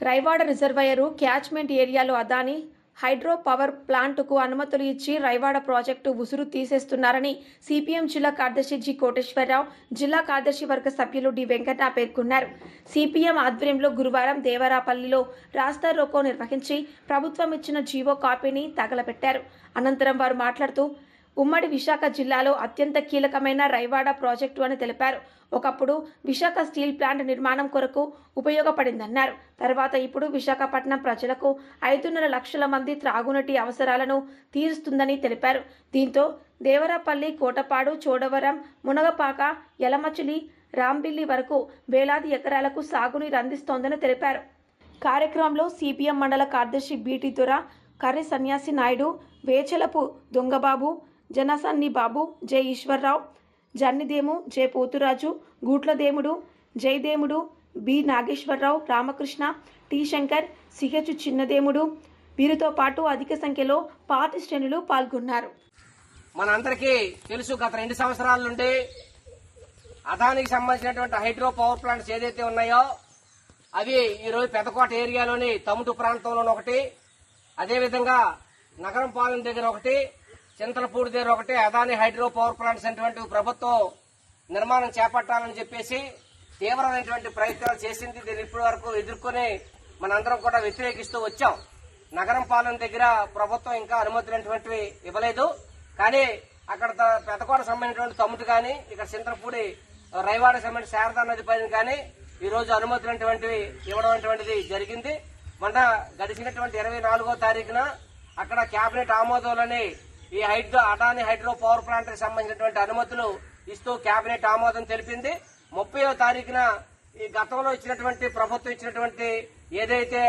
Raiwada reservoir catchment ఏరియాలో Adani hydro power ప్లాంటుకు అనుమతులు ఇచ్చి రైవాడ ప్రాజెక్టు ఉసురు తీసేస్తున్నారని సిపిఎం జిల్లా కార్యదర్శి జి కోటేశ్వరరావు, జిల్లా కార్యదర్శి వర్గ సభ్యులు డి వెంకట పేర్కొన్నారు. సిపిఎం ఆధ్వర్యంలో గురువారం దేవరాపల్లిలో రాస్తా రోకో నిర్వహించి ప్రభుత్వం ఇచ్చిన జీవో కాపీని తగలబెట్టారు. అనంతరం వారు మాట్లాడుతూ ఉమ్మడి విశాఖ జిల్లాలో అత్యంత కీలకమైన రైవాడ ప్రాజెక్టు అని తెలిపారు. ఒకప్పుడు విశాఖ స్టీల్ ప్లాంట్ నిర్మాణం కొరకు ఉపయోగపడిందన్నారు. తర్వాత ఇప్పుడు విశాఖపట్నం ప్రజలకు 5.5 లక్షల మంది త్రాగునీటి అవసరాలను తీరుస్తుందని తెలిపారు. దీంతో దేవరాపల్లి, కోటపాడు, చోడవరం, మునగపాక, యలమచిలి, రాంబిల్లి వరకు వేలాది ఎకరాలకు సాగునీరు అందిస్తోందని తెలిపారు. కార్యక్రమంలో సిపిఎం మండల కార్యదర్శి BT Dora, Karri Sanyasi Naidu, Vechalapu Dongababu, Janasanni Babu, J Eswararao, Jannidemu, J Poturaju, Gootlademudu, Jayademudu, B Nageswararao, Ramakrishna, T Shankar, CH Chinnademudu, వీరితో పాటు అధిక సంఖ్యలో పార్టీ శ్రేణులు పాల్గొన్నారు. మనందరికీ తెలుసు, గత 2 సంవత్సరాల నుండి అదానికి సంబంధించినటువంటి హైడ్రో పవర్ ప్లాంట్స్ ఏదైతే ఉన్నాయో అవి ఈరోజు పెదకోట ఏరియాలోని తముటు ప్రాంతంలోని ఒకటి, అదేవిధంగా నగరం పాలెం దగ్గర ఒకటి, చింతలపూడి దగ్గర ఒకటి అదాని హైడ్రో పవర్ ప్లాంట్స్ అనేటువంటి ప్రభుత్వం నిర్మాణం చేపట్టాలని చెప్పేసి తీవ్రమైనటువంటి ప్రయత్నాలు చేసింది. దీన్ని ఇప్పటి వరకు ఎదుర్కొని మనందరం కూడా వ్యతిరేకిస్తూ వచ్చాం. నగరం పాలెం దగ్గర ప్రభుత్వం ఇంకా అనుమతులైనటువంటివి ఇవ్వలేదు. కానీ అక్కడ పెదకోట సంబంధించినటువంటి తమ్ముడు కానీ, ఇక్కడ చింతలపూడి రైవాడ సంబంధించిన శారదా నది పైన కానీ ఈ రోజు అనుమతులైనటువంటివి ఇవ్వడం అనేటువంటిది జరిగింది. మొన్న గడిచినటువంటి 24వ తారీఖున అక్కడ కేబినెట్ ఆమోదంలోని ఈ అదాని హైడ్రో పవర్ ప్లాంట్ కి సంబంధించినటువంటి అనుమతులు ఇస్తూ కేబినెట్ ఆమోదం తెలిపింది. 30వ తారీఖున ఈ గతంలో ఇచ్చినటువంటి ప్రభుత్వం ఇచ్చినటువంటి ఏదైతే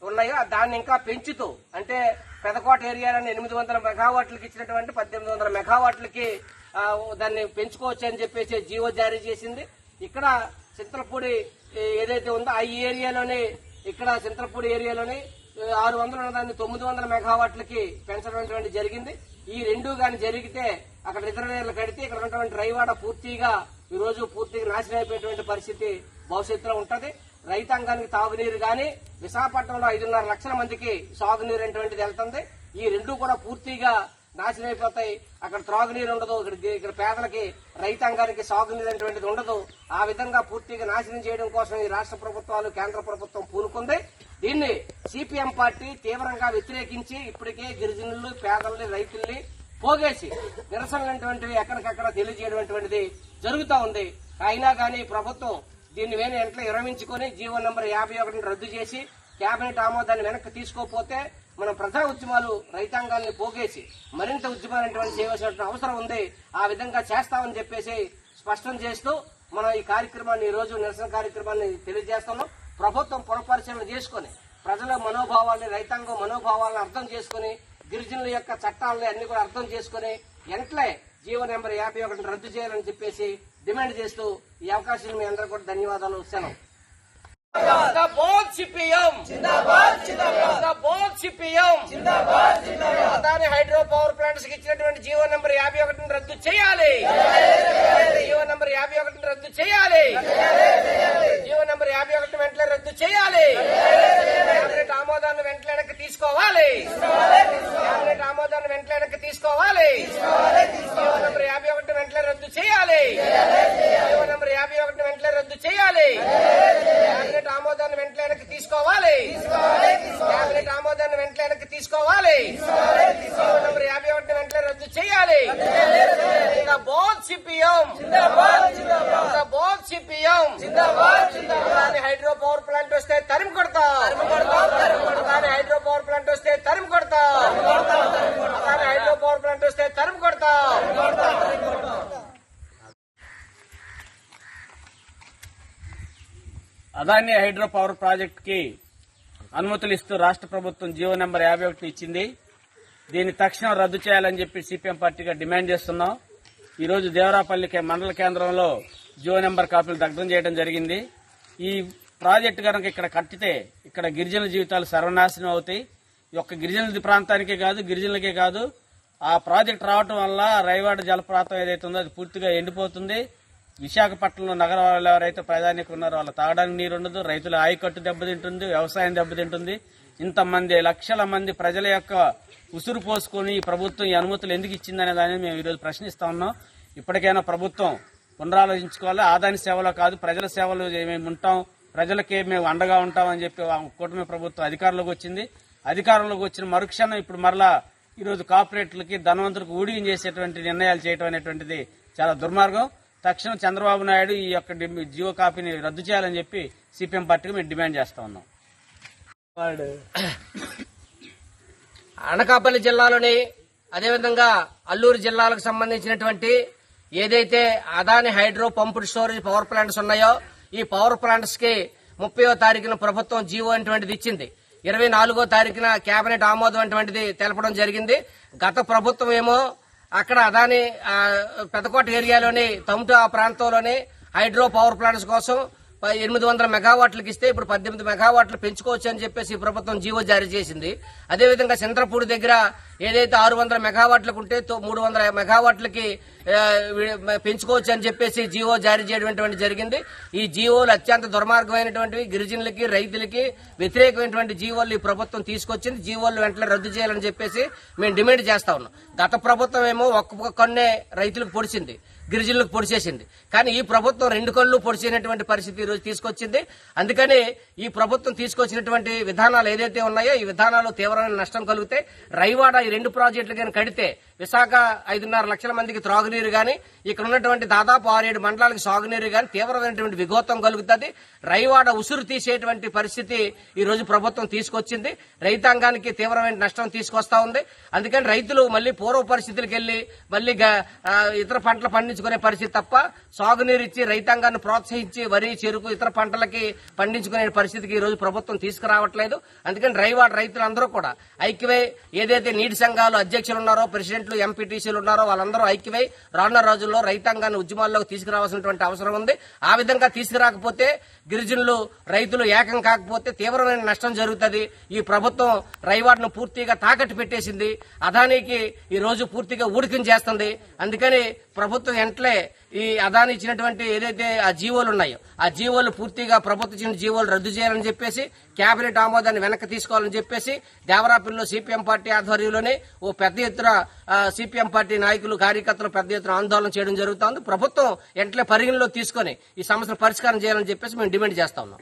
ఉన్నాయో దాన్ని ఇంకా పెంచుతూ, అంటే పెదకోట ఏరియాలోని 800 మెగావాట్లకి ఇచ్చినటువంటి 1800 మెగావాట్లకి దాన్ని పెంచుకోవచ్చు అని చెప్పేసి జీవో జారీ చేసింది. ఇక్కడ చింతలపూడి ఏదైతే ఉందో ఆ ఏరియాలోని, ఇక్కడ చింతలపూడి ఏరియాలోని 600 ఉన్నదాన్ని 900 మెగావాట్లకి పెంచడం జరిగింది. ఈ రెండు గాని జరిగితే అక్కడ రిజర్వేయర్లు కడితే ఇక్కడ ఉన్నటువంటి రైవాడ పూర్తిగా ఈ రోజు పూర్తిగా నాశనం అయిపోయేటువంటి పరిస్థితి భవిష్యత్తులో ఉంటది. రైతాంగానికి తాగునీరు గాని, విశాఖపట్నంలో 5.5 లక్షల మందికి సాగునీరు అనేటువంటిది వెళ్తుంది. ఈ రెండు కూడా పూర్తిగా నాశనం అయిపోతాయి. అక్కడ త్రాగునీరు ఉండదు, ఇక్కడ పేదలకి రైతాంగానికి సాగునీరు అనేటువంటిది ఉండదు. ఆ విధంగా పూర్తిగా నాశనం చేయడం కోసం ఈ రాష్ట్ర ప్రభుత్వాలు, కేంద్ర ప్రభుత్వం పూనుకుంది. దీన్ని సిపిఎం పార్టీ తీవ్రంగా వ్యతిరేకించి ఇప్పటికే గిరిజనులు, పేదల్ని, రైతుల్ని పోగేసి నిరసనలటువంటివి ఎక్కడికక్కడ తెలియజేయడం జరుగుతూ ఉంది. అయినా కానీ ప్రభుత్వం దీన్ని వెంటనే విరమించుకుని జీవో నంబర్ 51 రద్దు చేసి కేబినెట్ ఆమోదాన్ని వెనక్కి తీసుకోకపోతే మనం ప్రజా ఉద్యమాలు, రైతాంగాల్ని పోగేసి మరింత ఉద్యమాలు చేయవలసిన అవసరం ఉంది. ఆ విధంగా చేస్తామని చెప్పేసి స్పష్టం చేస్తూ మనం ఈ కార్యక్రమాన్ని, ఈ రోజు నిరసన కార్యక్రమాన్ని తెలియజేస్తున్నాం. ప్రభుత్వం పునఃపరిశీలన చేసుకుని ప్రజల మనోభావాల్ని, రైతాంగం మనోభావాలను అర్థం చేసుకుని, గిరిజనుల యొక్క చట్టాలని అన్ని కూడా అర్థం చేసుకుని వెంటనే జీవో నెంబర్ 51 రద్దు చేయాలని చెప్పేసి డిమాండ్ చేస్తూ ఈ అవకాశం మీ అందరూ కూడా ధన్యవాదాలు. సెలవు. అదాని హైడ్రో పవర్ ప్లాంట్స్ కి ఇచ్చినటువంటి జీవో నెంబర్ 51 రద్దు చేయాలి. జీవో నెంబర్ 51 రద్దు చేయాలి. జీవో నెంబర్ 51 వెంటనే రద్దు చేయాలి. కేబినెట్ ఆమోదాన్ని వెంటనే వెనక్కి తీసుకోవాలి. కేబినెట్ ఆమోదాన్ని వెంటనే వెనక్కి తీసుకోవాలి. జీవో నెంబర్ 51 వెంటనే రద్దు చేయాలి. జీవో నెంబర్ 51 వెంటనే రద్దు చేయాలి. కేబినెట్ ఆమోదాన్ని వెంటనే వెనక్కి తీసుకోవాలి. కేబినెట్ ఆమోదాన్ని వెంటనే వెనక్కి తీసుకోవాలి. జీవో నెంబర్ 51 వెంటనే రద్దు చేయాలి. హైడ్రో పవర్ ప్లాంట్ వస్తే తరిమి కొడతాం. హైడ్రో పవర్ ప్లాంట్ వస్తే తరిమి కొడతాం. హైడ్రో పవర్ ప్లాంట్ వస్తే తరిమి కొడతాం. అదాని హైడ్రో పవర్ ప్రాజెక్ట్ కి అనుమతులు ఇస్తూ రాష్ట్ర ప్రభుత్వం జీవో నెంబర్ 51 ఇచ్చింది. దీన్ని తక్షణం రద్దు చేయాలని చెప్పి సిపిఎం పార్టీగా డిమాండ్ చేస్తున్నాం. ఈ రోజు దేవరాపల్లి మండల కేంద్రంలో జీవో నెంబర్ కాపీలు దగ్ధం చేయడం జరిగింది. ఈ ప్రాజెక్టు కనుక ఇక్కడ కట్టితే ఇక్కడ గిరిజనుల జీవితాలు సర్వనాశనం అవుతాయి. ఈ ఒక్క గిరిజనుల ప్రాంతానికే కాదు, గిరిజనులకే కాదు, ఆ ప్రాజెక్టు రావటం వల్ల రైవాడ జలప్రాంతం ఏదైతే ఉందో అది పూర్తిగా ఎండిపోతుంది. విశాఖపట్నంలో నగరాల్లో ఎవరైతే ప్రధానికి ఉన్నారో వాళ్ళ తాగడానికి నీరు ఉండదు, రైతుల ఆయకట్టు దెబ్బతింటుంది, వ్యవసాయం దెబ్బతింటుంది. ఇంతమంది లక్షల మంది ప్రజల యొక్క ఉసురు పోసుకొని ఈ ప్రభుత్వం ఈ అనుమతులు ఎందుకు ఇచ్చిందనే దాన్ని మేము ఈరోజు ప్రశ్నిస్తా ఉన్నాం. ఇప్పటికైనా ప్రభుత్వం పునరాలోచించుకోవాలి. ఆదాని సేవలో కాదు, ప్రజల సేవలు మేము ఉంటాం, ప్రజలకే మేము అండగా ఉంటామని చెప్పి కూటమి ప్రభుత్వం అధికారంలోకి వచ్చింది. అధికారంలోకి వచ్చిన మరుక్షణం ఇప్పుడు మరలా ఈరోజు కార్పొరేట్లకి ధనవంతులకు ఊడిగం చేసేటువంటి నిర్ణయాలు చేయడం అనేటువంటిది చాలా దుర్మార్గం. తక్షణం చంద్రబాబు నాయుడు ఈ యొక్క జియో కాపీని రద్దు చేయాలని చెప్పి సిపిఎం పార్టీకి మేము డిమాండ్ చేస్తా ఉన్నాం. అనకాపల్లి జిల్లాలోని అదేవిధంగా అల్లూరు జిల్లాలకు సంబంధించినటువంటి ఏదైతే Adani hydro pumped storage power plants ఉన్నాయో ఈ పవర్ ప్లాంట్స్ కి 30వ తారీఖున ప్రభుత్వం జీవో అటువంటిది ఇచ్చింది. 24వ తారీఖున కేబినెట్ ఆమోదం అటువంటిది తెలపడం జరిగింది. గత ప్రభుత్వం ఏమో అక్కడ అదాని పెదకోట ఏరియాలోని తమ్ముట ఆ ప్రాంతంలోని హైడ్రో పవర్ ప్లాంట్స్ కోసం 800 మెగావాట్లకు ఇస్తే ఇప్పుడు 18 మెగావాట్లు పెంచుకోవచ్చు అని చెప్పేసి ప్రభుత్వం జీవో జారీ చేసింది. అదేవిధంగా చంద్రపూడి దగ్గర ఏదైతే 600 మెగావాట్లకు ఉంటే 300 మెగావాట్లకి పెంచుకోవచ్చు అని చెప్పేసి జీవో జారీ చేయడం జరిగింది. ఈ జీవోలు అత్యంత దుర్మార్గమైనటువంటివి, గిరిజనులకి రైతులకి వ్యతిరేకమైనటువంటి జీవోలు ఈ ప్రభుత్వం తీసుకొచ్చింది. జీవోలు వెంటనే రద్దు చేయాలని చెప్పేసి మేము డిమాండ్ చేస్తా ఉన్నాం. గత ప్రభుత్వం ఏమో ఒక్క కన్నే రైతులకు పొడిచింది, గిరిజనులకు పొడిచేసింది. కానీ ఈ ప్రభుత్వం 2 కళ్ళు పొడిచినటువంటి పరిస్థితి ఈ రోజు తీసుకొచ్చింది. అందుకని ఈ ప్రభుత్వం తీసుకొచ్చినటువంటి విధానాలు ఏదైతే ఉన్నాయో ఈ విధానాలు తీవ్రమైన నష్టం కలిగితే రైవాడ ఈ 2 ప్రాజెక్టులు కానీ కడితే విశాఖ 5.5 లక్షల మందికి త్రాగునీరు గాని ఇక్కడ ఉన్నటువంటి దాదాపు 6-7 మండలాలకు సాగునీరు గాని తీవ్రమైనటువంటి విఘాతం కలుగుతుంది. రైవాడ ఉసురు తీసేటువంటి పరిస్థితి ఈ రోజు ప్రభుత్వం తీసుకొచ్చింది. రైతాంగానికి తీవ్రమైన నష్టం తీసుకొస్తా ఉంది. అందుకని రైతులు మళ్లీ పూర్వ పరిస్థితులకు వెళ్లి మళ్లీ ఇతర పంటలు పండించుకునే పరిస్థితి తప్ప సాగునీరు ఇచ్చి రైతాంగాన్ని ప్రోత్సహించి వరి, చెరుకు ఇతర పంటలకి పండించుకునే పరిస్థితికి ఈ రోజు ప్రభుత్వం తీసుకురావట్లేదు. అందుకని రైవాడ రైతులందరూ కూడా ఐక్యమై ఏదైతే నీటి సంఘాలు అధ్యక్షులు ఉన్నారో, ప్రెసిడెంట్లు, ఎంపీటీసీలు ఉన్నారో వాళ్ళందరూ ఐక్యమై రానున్న రోజుల్లో రైతాంగాన్ని ఉద్యమాల్లోకి తీసుకురావాల్సినటువంటి అవసరం ఉంది. ఆ విధంగా తీసుకురాకపోతే గిరిజనులు రైతులు ఏకం కాకపోతే తీవ్రమైన నష్టం జరుగుతుంది. ఈ ప్రభుత్వం రైవాడను పూర్తిగా తాకట్టు పెట్టేసింది. అదానికి ఈ రోజు పూర్తిగా ఊడికం చేస్తుంది. అందుకని ప్రభుత్వం వెంటనే ఈ అదాని ఇచ్చినటువంటి ఏదైతే ఆ జీవోలు ఉన్నాయో ఆ జీవోలు పూర్తిగా ప్రభుత్వం ఇచ్చిన జీవోలు రద్దు చేయాలని చెప్పేసి కేబినెట్ ఆమోదాన్ని వెనక్కి తీసుకోవాలని చెప్పేసి దేవరాపల్లిలో సిపిఎం పార్టీ ఆధ్వర్యంలోనే ఓ పెద్ద ఎత్తున సిపిఎం పార్టీ నాయకులు, కార్యకర్తలు పెద్ద ఎత్తున ఆందోళన చేయడం జరుగుతోంది. ప్రభుత్వం వెంటనే పరిగణలో తీసుకుని ఈ సమస్యను పరిష్కారం చేయాలని చెప్పేసి మేము డిమాండ్ చేస్తా ఉన్నాం.